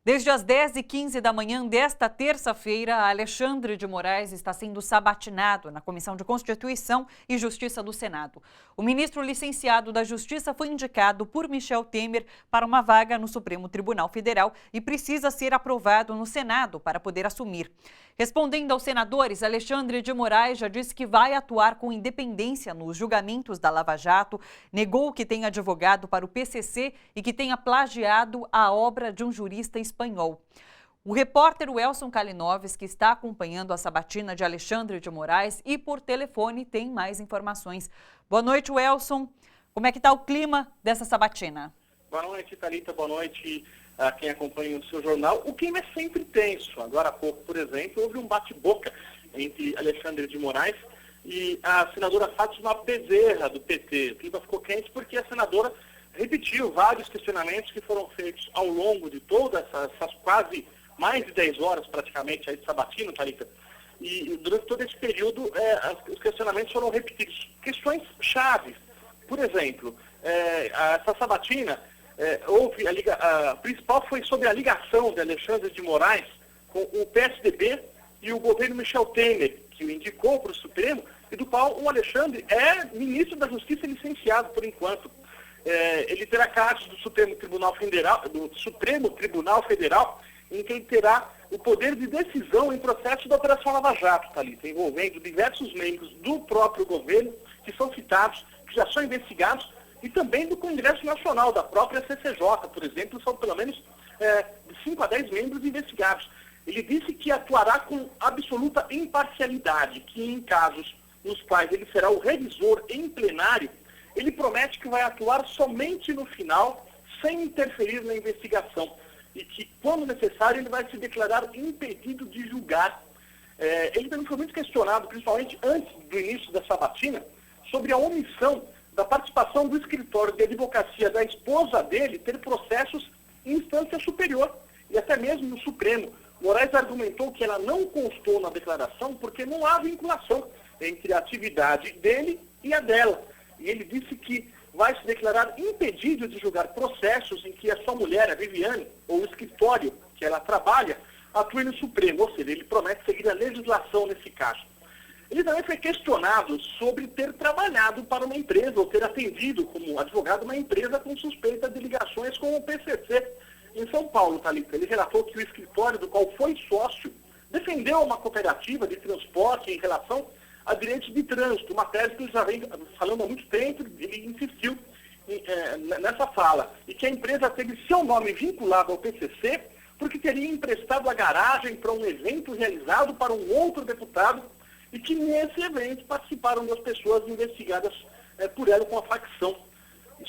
Desde as 10h15 da manhã desta terça-feira, Alexandre de Moraes está sendo sabatinado na Comissão de Constituição e Justiça do Senado. O ministro licenciado da Justiça foi indicado por Michel Temer para uma vaga no Supremo Tribunal Federal e precisa ser aprovado no Senado para poder assumir. Respondendo aos senadores, Alexandre de Moraes já disse que vai atuar com independência nos julgamentos da Lava Jato, negou que tenha advogado para o PCC e que tenha plagiado a obra de um jurista espanhol. O repórter Welson Kalinoves, que está acompanhando a sabatina de Alexandre de Moraes e por telefone, tem mais informações. Boa noite, Welson. Como é que está o clima dessa sabatina? Boa noite, Thalita. Boa noite a quem acompanha o seu jornal. O clima é sempre tenso. Agora há pouco, por exemplo, houve um bate-boca entre Alexandre de Moraes e a senadora Fátima Bezerra, do PT. O clima ficou quente porque a senadora repetiu vários questionamentos que foram feitos ao longo de todas essas quase mais de 10 horas, praticamente, aí de sabatina, Thalita. E durante todo esse período, os questionamentos foram repetidos. Questões chaves. Por exemplo, essa sabatina, a principal foi sobre a ligação de Alexandre de Moraes com o PSDB e o governo Michel Temer, que o indicou para o Supremo, e do qual o Alexandre é ministro da Justiça licenciado por enquanto. Ele terá casos do Supremo Tribunal Federal, em que ele terá o poder de decisão em processo da Operação Lava Jato, Thalita, envolvendo diversos membros do próprio governo que são citados, que já são investigados, e também do Congresso Nacional, da própria CCJ, por exemplo, são pelo menos de 5 a 10 membros investigados. Ele disse que atuará com absoluta imparcialidade, que em casos nos quais ele será o revisor em plenário, ele promete que vai atuar somente no final, sem interferir na investigação, e que, quando necessário, ele vai se declarar impedido de julgar. Ele também foi muito questionado, principalmente antes do início da sabatina, sobre a omissão da participação do escritório de advocacia da esposa dele ter processos em instância superior, e até mesmo no Supremo. Moraes argumentou que ela não constou na declaração porque não há vinculação entre a atividade dele e a dela. E ele disse que vai se declarar impedido de julgar processos em que a sua mulher, a Viviane, ou o escritório que ela trabalha, atue no Supremo. Ou seja, ele promete seguir a legislação nesse caso. Ele também foi questionado sobre ter trabalhado para uma empresa, ou ter atendido como advogado uma empresa com suspeita de ligações com o PCC em São Paulo, Thalita. Ele relatou que o escritório do qual foi sócio defendeu uma cooperativa de transporte em relação a direitos de trânsito, uma tese que ele já vem falando há muito tempo. Ele insistiu nessa fala, e que a empresa teve seu nome vinculado ao PCC porque teria emprestado a garagem para um evento realizado para um outro deputado, e que nesse evento participaram das pessoas investigadas por ela com a facção.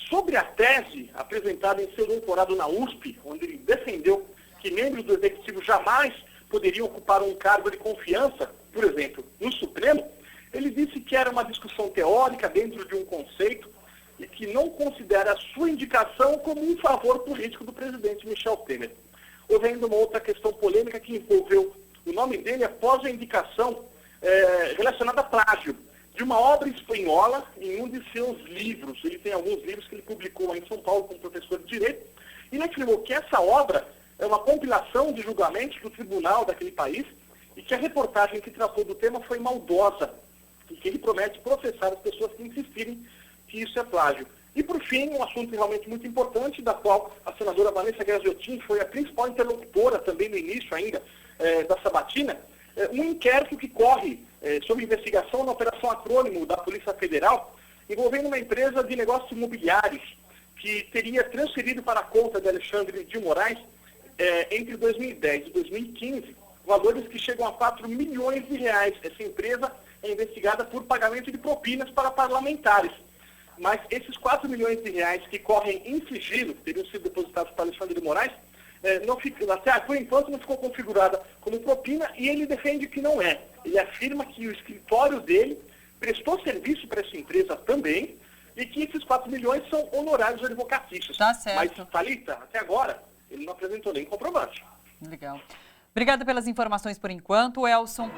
Sobre a tese apresentada em seu doutorado na USP, onde ele defendeu que membros do executivo jamais poderiam ocupar um cargo de confiança, por exemplo, no Supremo, ele disse que era uma discussão teórica dentro de um conceito e que não considera a sua indicação como um favor político do presidente Michel Temer. Houve ainda uma outra questão polêmica que envolveu o nome dele após a indicação relacionada a plágio de uma obra espanhola em um de seus livros. Ele tem alguns livros que ele publicou lá em São Paulo como professor de Direito, e ele afirmou que essa obra é uma compilação de julgamentos do tribunal daquele país e que a reportagem que tratou do tema foi maldosa, e que ele promete processar as pessoas que insistirem que isso é plágio. E, por fim, um assunto realmente muito importante, da qual a senadora Vanessa Graziotin foi a principal interlocutora também no início ainda da sabatina, um inquérito que corre sobre investigação na Operação Acrônimo da Polícia Federal, envolvendo uma empresa de negócios imobiliários que teria transferido para a conta de Alexandre de Moraes, entre 2010 e 2015, valores que chegam a 4 milhões de reais. Essa empresa é investigada por pagamento de propinas para parlamentares. Mas esses 4 milhões de reais que correm em sigilo, teriam sido depositados para Alexandre de Moraes, até por enquanto não ficou configurada como propina, e ele defende que não é. Ele afirma que o escritório dele prestou serviço para essa empresa também, e que esses 4 milhões são honorários advocatícios. Tá certo. Mas, Thalita, até agora, ele não apresentou nem comprovante. Legal. Obrigada pelas informações por enquanto, Elson.